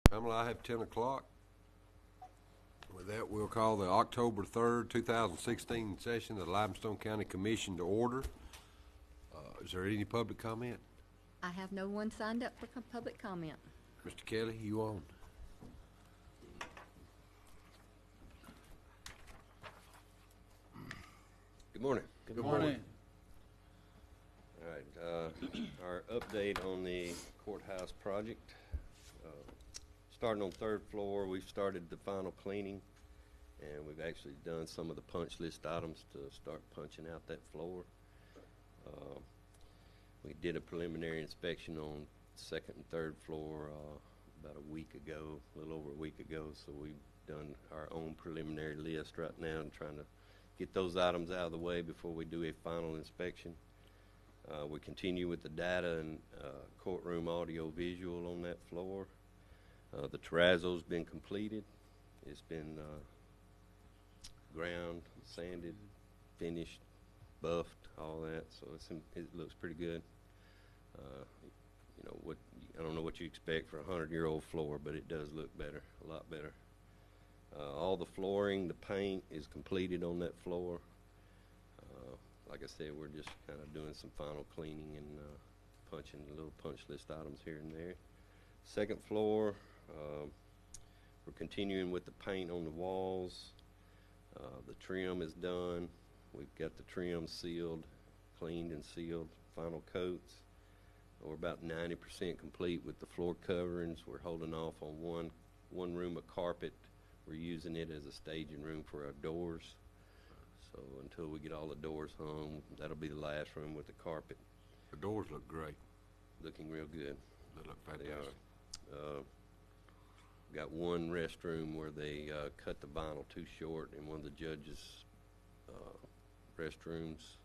Pamela, I have 10 o'clock. With that, we'll call the October 3rd, 2016 session of the Limestone County Commission to order. Is there any public comment? I have no one signed up for public comment. Mr. Kelly, you on? Good morning. Good morning. All right, our update on the courthouse project. Starting on third floor, we've started the final cleaning, and we've actually done some of the punch list items to start punching out that floor. We did a preliminary inspection on second and third floor about a week ago, a little over a week ago, so we've done our own preliminary list right now and trying to get those items out of the way before we do a final inspection. We continue with the data and courtroom audio visual on that floor. The terrazzo's been completed. It's been ground, sanded, finished, buffed, all that. So it looks pretty good. I don't know what you expect for a 100-year-old floor, but it does look better, a lot better. All the flooring, the paint is completed on that floor. Like I said, we're just kind of doing some final cleaning and punching little punch list items here and there. Second floor, we're continuing with the paint on the walls. The trim is done. We've got the trim sealed, cleaned and sealed, final coats. We're about 90% complete with the floor coverings. We're holding off on one room of carpet. We're using it as a staging room for our doors. So until we get all the doors hung, that'll be the last room with the carpet. The doors look great. Looking real good. They look fantastic. They are. Got one restroom where they cut the vinyl too short in one of the judges' restrooms,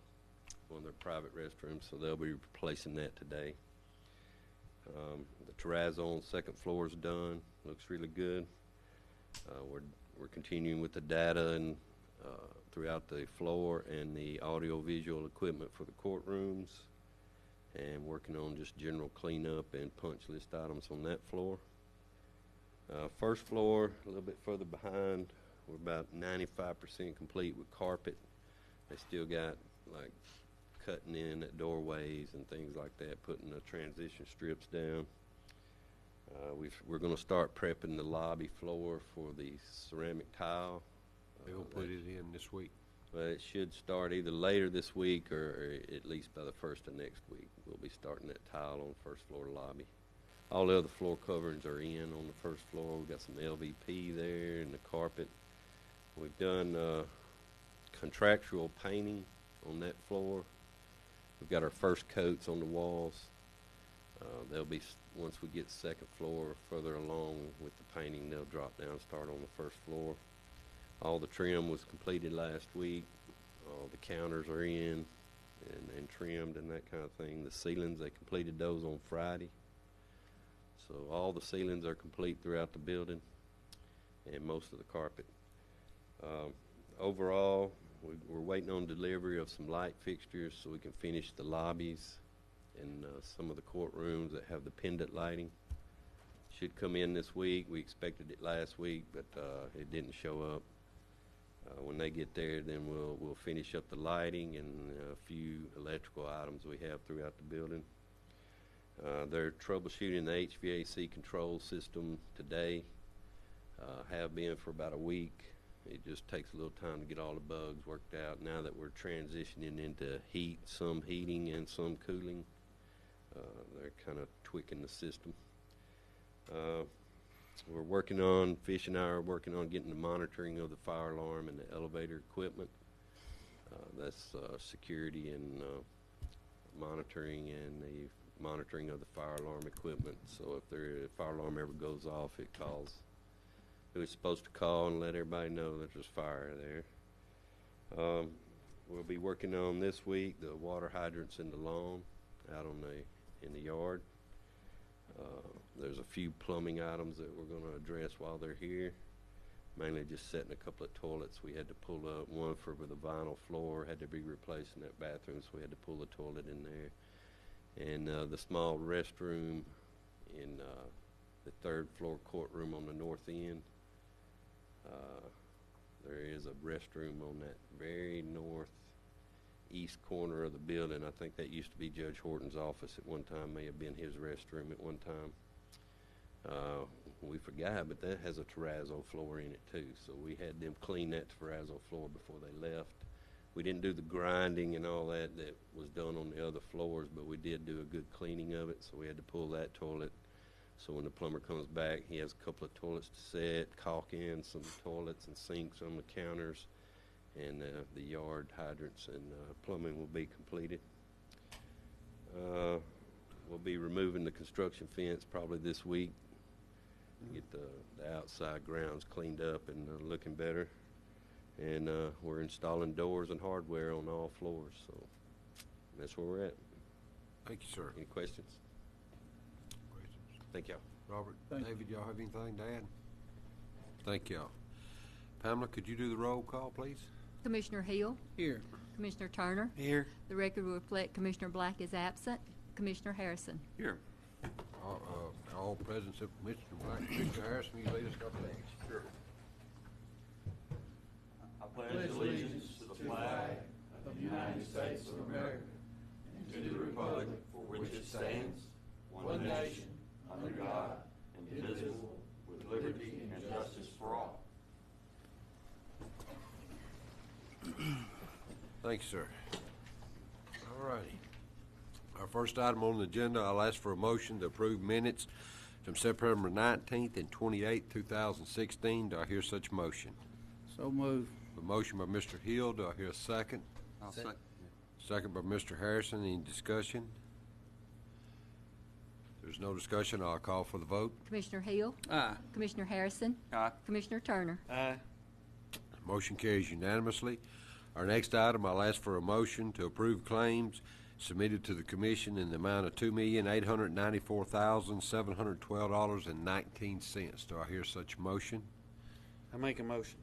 one of their private restrooms, so they'll be replacing that today. The terrazzo on the second floor is done. Looks really good. We're continuing with the data and throughout the floor and the audio visual equipment for the courtrooms, and working on just general cleanup and punch list items on that floor. First floor, a little bit further behind, we're about 95% complete with carpet. They still got like cutting in at doorways and things like that, putting the transition strips down. We're going to start prepping the lobby floor for the ceramic tile. They'll put it in this week. Well, it should start either later this week or at least by the first of next week. We'll be starting that tile on the first floor lobby. All the other floor coverings are in on the first floor. We've got some LVP there and the carpet. We've done contractual painting on that floor. We've got our first coats on the walls. They'll be, once we get second floor further along with the painting, they'll drop down and start on the first floor. All the trim was completed last week. All the counters are in and trimmed and that kind of thing. The ceilings, they completed those on Friday. So all the ceilings are complete throughout the building and most of the carpet. Overall, we're waiting on delivery of some light fixtures so we can finish the lobbies and some of the courtrooms that have the pendant lighting. Should come in this week. We expected it last week, but it didn't show up. When they get there, then we'll finish up the lighting and a few electrical items we have throughout the building. They're troubleshooting the HVAC control system today. Have been for about a week. It just takes a little time to get all the bugs worked out. Now that we're transitioning into heat, some heating and some cooling, they're kind of tweaking the system. We're working on, Fish and I are working on getting the monitoring of the fire alarm and the elevator equipment. That's security and monitoring and the monitoring of the fire alarm equipment. So if the fire alarm ever goes off, it calls who it's supposed to call and let everybody know that there's fire there. We'll be working on this week the water hydrants in the lawn out on in the yard. There's a few plumbing items that we're going to address while they're here. Mainly just setting a couple of toilets. We had to pull up one for the vinyl floor, had to be replaced in that bathroom, so we had to pull the toilet in there. And the small restroom in the third floor courtroom on the north end. There is a restroom on that very northeast corner of the building. I think that used to be Judge Horton's office at one time, may have been his restroom at one time. We forgot, but that has a terrazzo floor in it too, so we had them clean that terrazzo floor before they left. We didn't do the grinding and all that was done on the other floors, but we did do a good cleaning of it, so we had to pull that toilet. So when the plumber comes back, he has a couple of toilets to set, caulk in some toilets and sinks on the counters, and the yard hydrants and plumbing will be completed. We'll be removing the construction fence probably this week, get the outside grounds cleaned up and looking better. And we're installing doors and hardware on all floors, so that's where we're at. Thank you, sir. Any questions? Thank y'all. Robert, Thank David, y'all have anything to add? Thank y'all. Pamela, could you do the roll call, please? Commissioner Hill, Here. Commissioner Turner. Here. The record will reflect Commissioner Black is absent. Commissioner Harrison. Here. All present except Commissioner Black. Commissioner Harrison, will you lead us up next? Sure. I pledge allegiance to the flag of the United States of America and to the republic for which it stands, one nation, under God, indivisible, with liberty and justice for all. Thank you, sir. All righty. Our first item on the agenda, I'll ask for a motion to approve minutes from September 19th and 28th, 2016. Do I hear such motion? So moved. A motion by Mr. Hill. Do I hear a second? I'll second. Second by Mr. Harrison. Any discussion? If there's no discussion, I'll call for the vote. Commissioner Hill, Aye. Commissioner Harrison. Aye. Commissioner Turner. Aye. Motion carries unanimously. Our next item, I'll ask for a motion to approve claims submitted to the commission in the amount of $2,894,712.19. Do I hear such motion? I make a motion.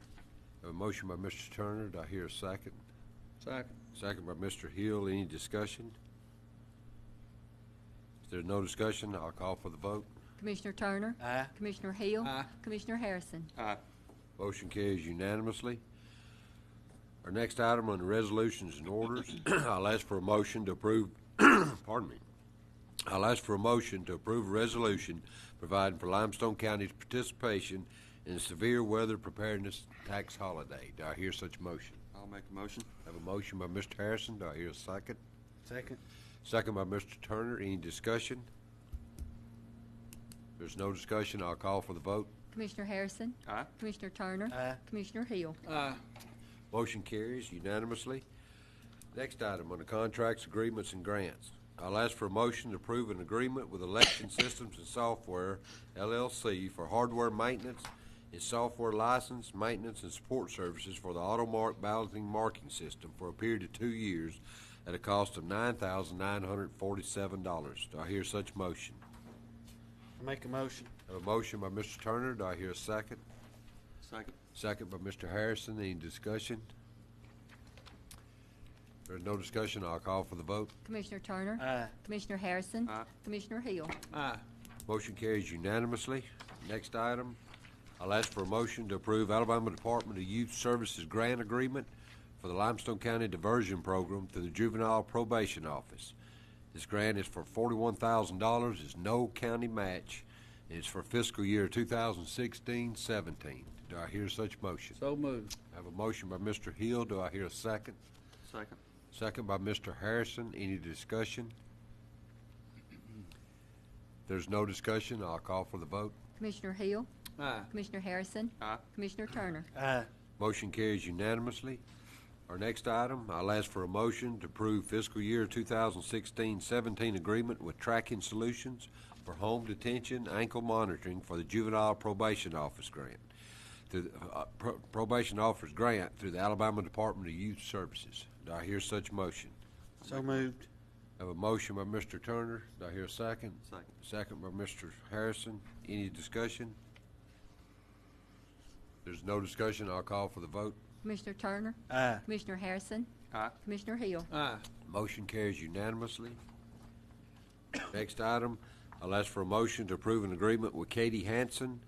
A motion by Mr. Turner. Do I hear a second? Second. Second by Mr. Hill. Any discussion? If there's no discussion, I'll call for the vote. Commissioner Turner. Aye. Commissioner Hill. Aye. Commissioner Harrison. Aye. Motion carries unanimously. Our next item on the resolutions and orders, I'll ask for a motion to approve, pardon me. I'll ask for a motion to approve a resolution providing for Limestone County's participation in the severe weather preparedness tax holiday. Do I hear such motion? I'll make a motion. I have a motion by Mr. Harrison. Do I hear a second? Second. Second by Mr. Turner. Any discussion? If there's no discussion, I'll call for the vote. Commissioner Harrison. Aye. Commissioner Turner. Aye. Commissioner Hill. Aye. Motion carries unanimously. Next item on the contracts, agreements, and grants. I'll ask for a motion to approve an agreement with Election Systems and Software, LLC, for hardware maintenance and software license, maintenance, and support services for the AutoMark balloting marking system for a period of 2 years at a cost of $9,947. Do I hear such motion? I make a motion. I have a motion by Mr. Turner. Do I hear a second? Second. Second by Mr. Harrison. Any discussion? If there's no discussion, I'll call for the vote. Commissioner Turner. Aye. Commissioner Harrison. Aye. Commissioner Hill. Aye. Motion carries unanimously. Next item, I'll ask for a motion to approve Alabama Department of Youth Services grant agreement for the Limestone County Diversion Program through the Juvenile Probation Office. This grant is for $41,000. It's no county match. It's for fiscal year 2016-17. Do I hear such motion? So moved. I have a motion by Mr. Hill. Do I hear a second? Second. Second by Mr. Harrison. Any discussion? If there's no discussion, I'll call for the vote. Commissioner Hill. Aye. Commissioner Harrison. Aye. Commissioner Turner. Aye. Motion carries unanimously. Our next item, I'll ask for a motion to approve fiscal year 2016-17 agreement with Tracking Solutions for home detention ankle monitoring for the Juvenile Probation Office grant. Through the Probation Office grant through the Alabama Department of Youth Services. Do I hear such motion? So moved. I have a motion by Mr. Turner. Do I hear a second? Second. Second by Mr. Harrison. Any discussion? If there's no discussion, I'll call for the vote. Commissioner Turner. Aye. Commissioner Harrison. Aye. Commissioner Hill. Aye. Motion carries unanimously. Next item, I'll ask for a motion to approve an agreement with Katie Hanson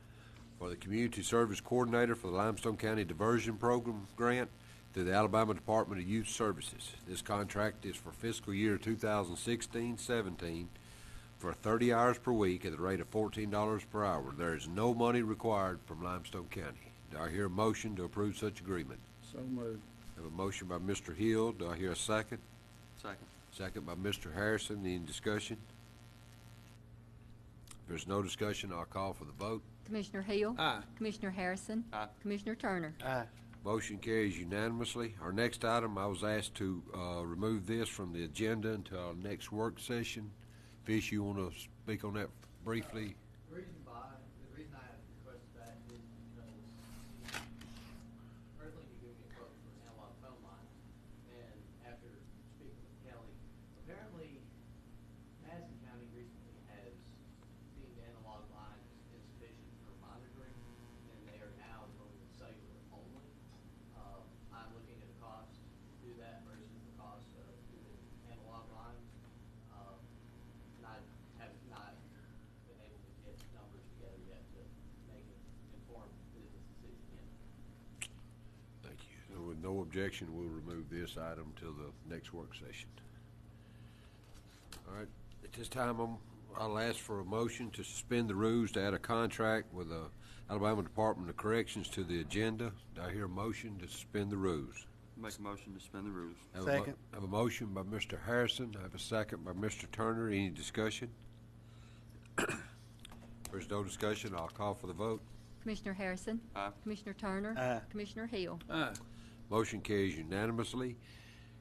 for the Community Service Coordinator for the Limestone County Diversion Program Grant through the Alabama Department of Youth Services. This contract is for fiscal year 2016-17 for 30 hours per week at the rate of $14 per hour. There is no money required from Limestone County. Do I hear a motion to approve such agreement? So moved. I have a motion by Mr. Hill. Do I hear a second? Second. Second by Mr. Harrison. Any discussion? If there's no discussion, I'll call for the vote. Commissioner Hill. Aye. Commissioner Harrison. Aye. Commissioner Turner. Aye. Motion carries unanimously. Our next item, I was asked to remove this from the agenda until our next work session. Fish, you want to speak on that briefly? The reason I requested that is because Earthling gave me a quote for an analog phone line, and after speaking with Kelly, apparently Madison County recently has deemed analog lines insufficient for monitoring, and they are now going with cellular only. I'm looking at a cost to do that versus the cost of doing analog lines. And I have not been able to get numbers together yet to make an informed business decision yet. Thank you. So with no objection, we'll remove this item till the next work session. All right. At this time, I'll ask for a motion to suspend the rules to add a contract with the Alabama Department of Corrections to the agenda. Do I hear a motion to suspend the rules? Make a motion to suspend the rules. Second. I have a motion by Mr. Harrison. I have a second by Mr. Turner. Any discussion? If there's no discussion, I'll call for the vote. Commissioner Harrison. Aye. Commissioner Turner. Aye. Commissioner Hill. Aye. Motion carries unanimously.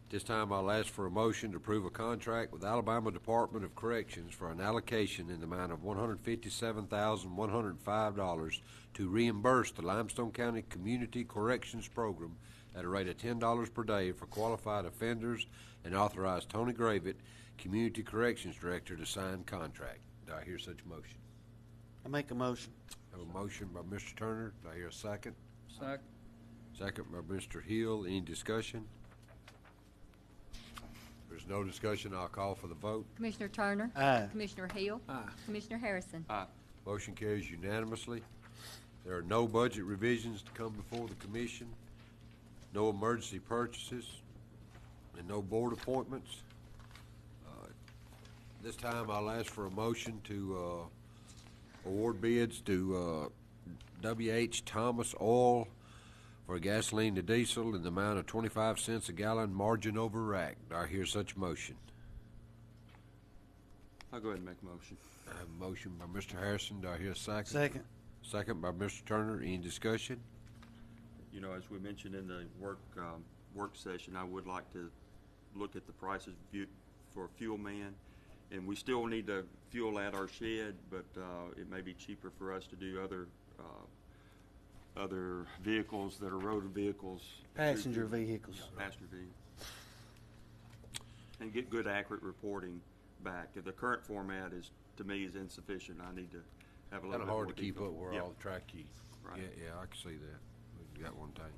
This time I'll ask for a motion to approve a contract with Alabama Department of Corrections for an allocation in the amount of $157,105 to reimburse the Limestone County Community Corrections Program at a rate of $10 per day for qualified offenders, and authorize Tony Gravett, Community Corrections Director, to sign contract. Do I hear such motion? I make a motion. I have a motion by Mr. Turner. Do I hear a second? Second. Second by Mr. Hill. Any discussion? If there's no discussion, I'll call for the vote. Commissioner Turner. Aye. Commissioner Hill. Aye. Commissioner Harrison. Aye. Motion carries unanimously. There are no budget revisions to come before the commission, no emergency purchases, and no board appointments. This time I'll ask for a motion to award bids to W.H. Thomas Oil for gasoline to diesel in the amount of 25 cents a gallon, margin over rack. Do I hear such motion? I'll go ahead and make a motion. I have a motion by Mr. Harrison. Do I hear a second? Second. Second by Mr. Turner. Any discussion? You know, as we mentioned in the work session, I would like to look at the prices for fuel man, and we still need to fuel at our shed, but it may be cheaper for us to do other vehicles that are road vehicles. Passenger vehicles. Passenger vehicles. And get good, accurate reporting back. If the current format is, to me, is insufficient, I need to have a little Kind bit of more hard to keep detail. up where Yeah. all the track you. Right. Yeah, I can see that. We got one thing.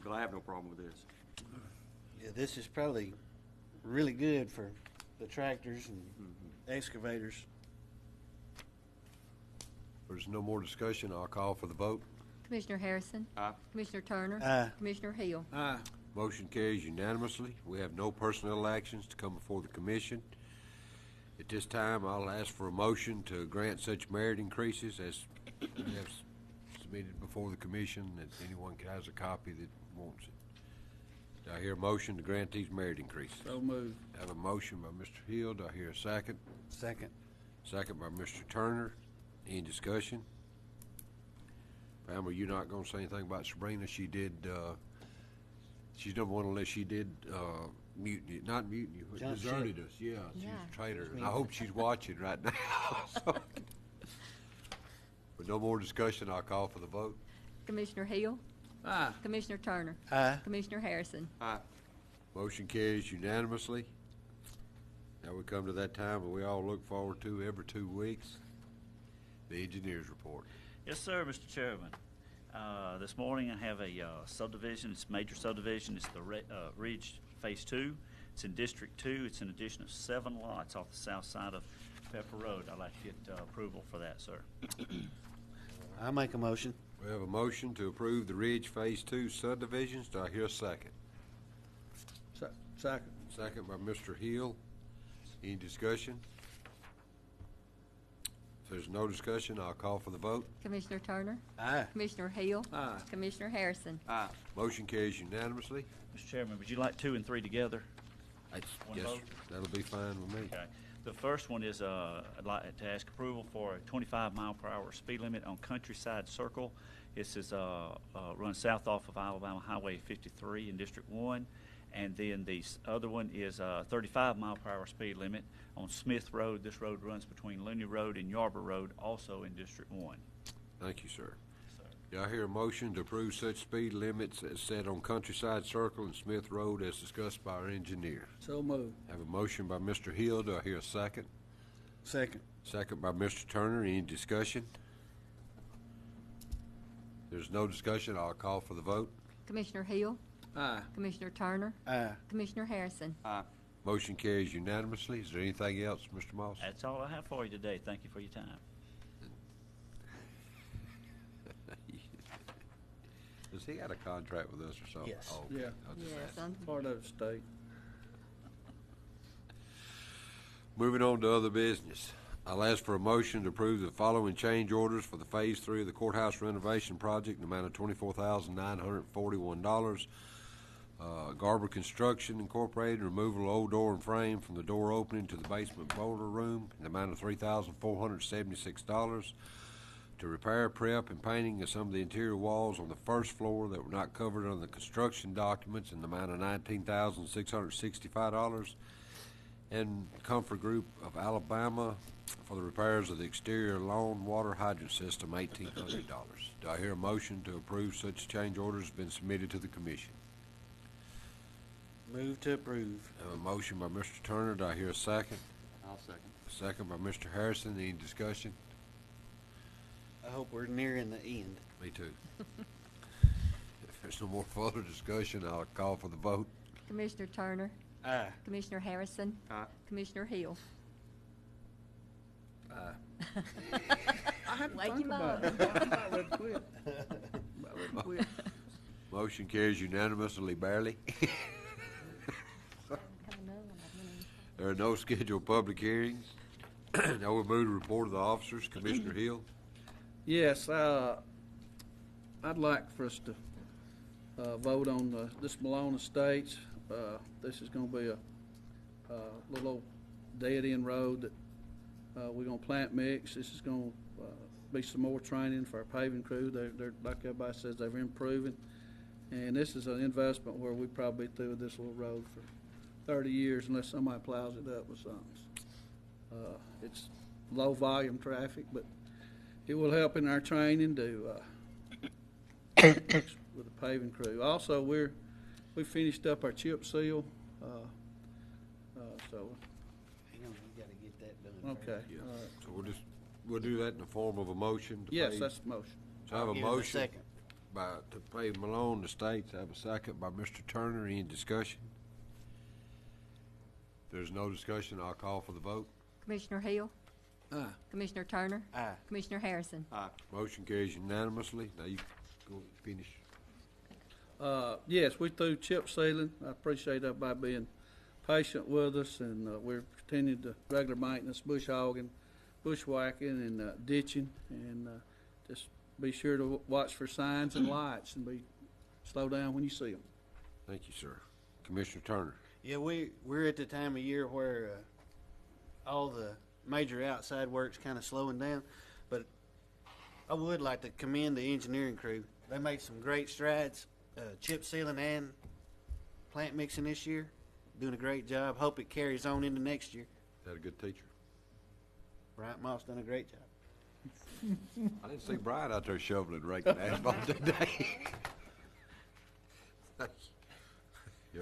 But I have no problem with this. Yeah, this is probably really good for the tractors and excavators. If there's no more discussion, I'll call for the vote. Commissioner Harrison. Aye. Commissioner Turner. Aye. Commissioner Hill. Aye. Motion carries unanimously. We have no personnel actions to come before the commission. At this time, I'll ask for a motion to grant such merit increases as we have submitted before the commission, that anyone has a copy that wants it. Do I hear a motion to grant these merit increases? So moved. I have a motion by Mr. Hill. Do I hear a second? Second. Second by Mr. Turner. Any discussion? Pam, are you not going to say anything about Sabrina? She did, she's number one unless she did mutiny, not mutiny, but Jump deserted ship. us. Yeah, she's Yeah. a traitor. And I hope she's watching right now. So, with no more discussion, I'll call for the vote. Commissioner Hill. Aye. Commissioner Turner. Aye. Commissioner Harrison. Aye. Motion carries unanimously. Now we come to that time that we all look forward to every 2 weeks, the engineer's report. Yes, sir, Mr. Chairman. This morning I have a subdivision. It's a major subdivision. It's the Ridge Phase 2. It's in District 2. It's an addition of 7 lots off the south side of Pepper Road. I'd like to get approval for that, sir. I make a motion. We have a motion to approve the Ridge Phase 2 subdivisions. Do I hear a second? Second. Second by Mr. Hill. Any discussion? If there's no discussion, I'll call for the vote. Commissioner Turner, Aye. Commissioner Hill, Aye. Commissioner Harrison. Aye. Motion carries unanimously. Mr. Chairman, would you like 2 and 3 together? One Yes, vote? sir. That'll be fine with me. Okay. The first one is, I'd like to ask approval for a 25-mile-per-hour speed limit on Countryside Circle. This is, runs south off of Alabama Highway 53 in District 1. And then the other one is a 35-mile-per-hour speed limit on Smith Road. This road runs between Looney Road and Yarborough Road, also in District 1. Thank you, sir. So, Do I hear a motion to approve such speed limits as set on Countryside Circle and Smith Road as discussed by our engineer? So moved. Have a motion by Mr. Hill. Do I hear a second? Second. Second by Mr. Turner. Any discussion? There's no discussion. I'll call for the vote. Commissioner Hill, Aye. Commissioner Turner, Aye. Commissioner Harrison. Aye. Motion carries unanimously. Is there anything else, Mr. Moss? that's all I have for you today. Thank you for your time. Does he got a contract with us or something? Yes. Oh, okay. Yeah. I'll just Yes, ask. Part of the state. Moving on to other business. I'll ask for a motion to approve the following change orders for the Phase 3 of the courthouse renovation project in the amount of $24,941. Garber Construction Incorporated, removal of old door and frame from the door opening to the basement boiler room in the amount of $3,476. To repair, prep, and painting of some of the interior walls on the first floor that were not covered under the construction documents in the amount of $19,665. And Comfort Group of Alabama for the repairs of the exterior lawn water hydrant system, $1,800. Do I hear a motion to approve such change orders has been submitted to the commission? Move to approve. I have a motion by Mr. Turner. Do I hear a second? I'll second. A second by Mr. Harrison. Any discussion? I hope we're nearing the end. Me too. If there's no more further discussion, I'll call for the vote. Commissioner Turner, Aye. Commissioner Harrison, Aye. Commissioner Hill. I had to Wake think him about up. it. I'm about ready to quit. About ready to quit. Motion carries unanimously, barely. There are no scheduled public hearings. Now we'll move to report of the officers. Commissioner Hill. Yes, I'd like for us to vote on this Malone Estates. This is going to be a little old dead-end road that we're going to plant mix. This is going to be some more training for our paving crew. They're like everybody says, they're improving. And this is an investment where we probably be through this little road for 30 years unless somebody plows it up with something. It's low volume traffic, but it will help in our training to with the paving crew. Also, we finished up our chip seal. So Hang on, you gotta get that done. okay, Yeah. all right. So we'll do that in the form of a motion. To Yes, pay. that's the motion. So I have a Give it a motion second. to pay Malone Estates. I have a second by Mr. Turner. Any discussion? If there's no discussion, I'll call for the vote. Commissioner Hill, Aye. Commissioner Turner, Aye. Commissioner Harrison. Aye. Motion carries unanimously. Now you go finish. Yes, we through chip sealing. I appreciate everybody being patient with us, and we're continuing to regular maintenance, bush hogging, bushwhacking, and ditching, and just be sure to watch for signs and lights, and slow down when you see them. Thank you, sir. Commissioner Turner. Yeah, we're at the time of year where all the major outside work's kind of slowing down, but I would like to commend the engineering crew. They made some great strides, chip sealing and plant mixing this year. Doing a great job. Hope it carries on into next year. Is that a good teacher? Bryant Moss done a great job. I didn't see Brian out there shoveling, raking asphalt today. Thank you.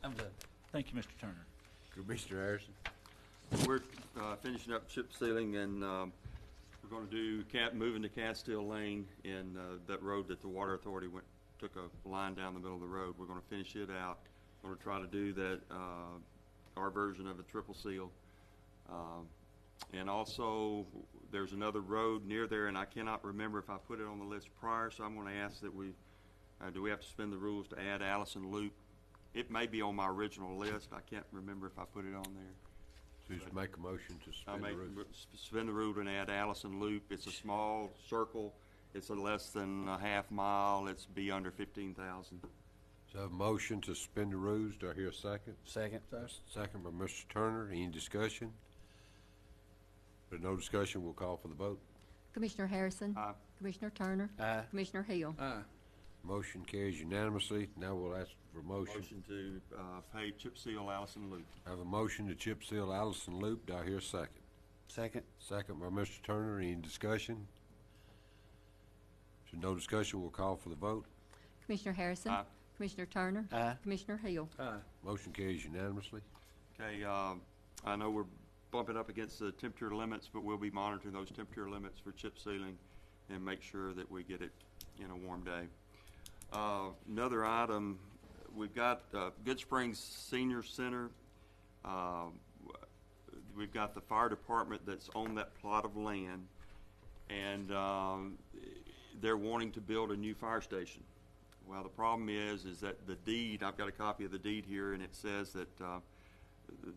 I'm done. Thank you, Mr. Turner. Commissioner Harrison. We're finishing up chip sealing, and we're going to do moving to Castile Lane in that road that the Water Authority took a line down the middle of the road. We're going to finish it out. Going to try to do that our version of a triple seal. And also, there's another road near there, and I cannot remember if I put it on the list prior, so I'm going to ask that we, do we have to suspend the rules to add Allison Loop? It may be on my original list. I can't remember if I put it on there. So just make a motion to I suspend may the rules. suspend the rule and add Allison Loop. It's a small circle. It's a less than a half mile. It's be under 15,000. So a motion to suspend the rules. Do I hear a second? Second. Second by Mr. Turner. Any discussion? If there's no discussion, we'll call for the vote. Commissioner Harrison? Aye. Commissioner Turner? Aye. Commissioner Hill? Aye. Motion carries unanimously. Now we'll ask for a motion. Motion to pay chip seal Allison Loop. I have a motion to chip seal Allison Loop. Do I hear a second? Second. Second by Mr. Turner. Any discussion? If there's no discussion, we'll call for the vote. Commissioner Harrison? Aye. Commissioner Turner? Aye. Commissioner Hill? Aye. Motion carries unanimously. Okay, I know we're bumping up against the temperature limits, but we'll be monitoring those temperature limits for chip sealing and make sure that we get it in a warm day. Another item, we've got Good Springs Senior Center. We've got the fire department that's on that plot of land, and they're wanting to build a new fire station. Well, the problem is that the deed, I've got a copy of the deed here, and it says that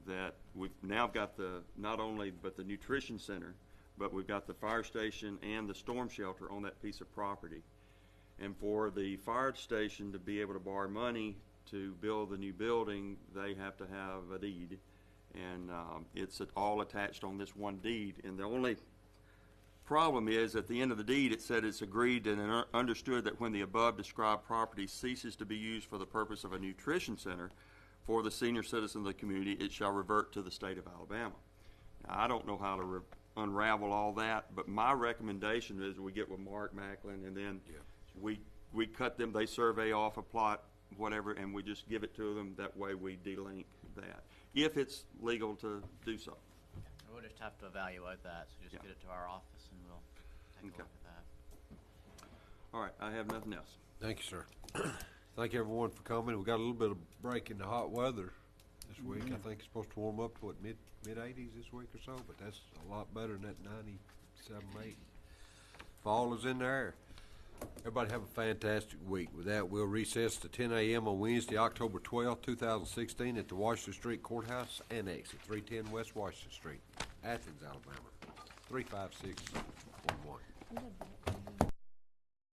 that we've now got not only but the nutrition center, but we've got the fire station and the storm shelter on that piece of property. And for the fire station to be able to borrow money to build the new building, they have to have a deed. And it's all attached on this one deed. And the only problem is, at the end of the deed, it said it's agreed and understood that when the above described property ceases to be used for the purpose of a nutrition center for the senior citizens of the community, it shall revert to the state of Alabama. Now, I don't know how to unravel all that, but my recommendation is we get with Mark Macklin, and then we cut them, they survey off a plot, whatever, and we just give it to them. That way we delink that, if it's legal to do so. We'll just have to evaluate that, so just Yeah. get it to our office and we'll take a Okay. look at that. All right, I have nothing else. Thank you, sir. Thank everyone for coming. We got a little bit of break in the hot weather this week. I think it's supposed to warm up to what, mid 80s this week or so, but that's a lot better than that 97, 8. Fall is in the air. Everybody have a fantastic week. With that, we'll recess to 10 a.m. on Wednesday, October 12th, 2016 at the Washington Street Courthouse Annex at 310 West Washington Street, Athens, Alabama, 35611.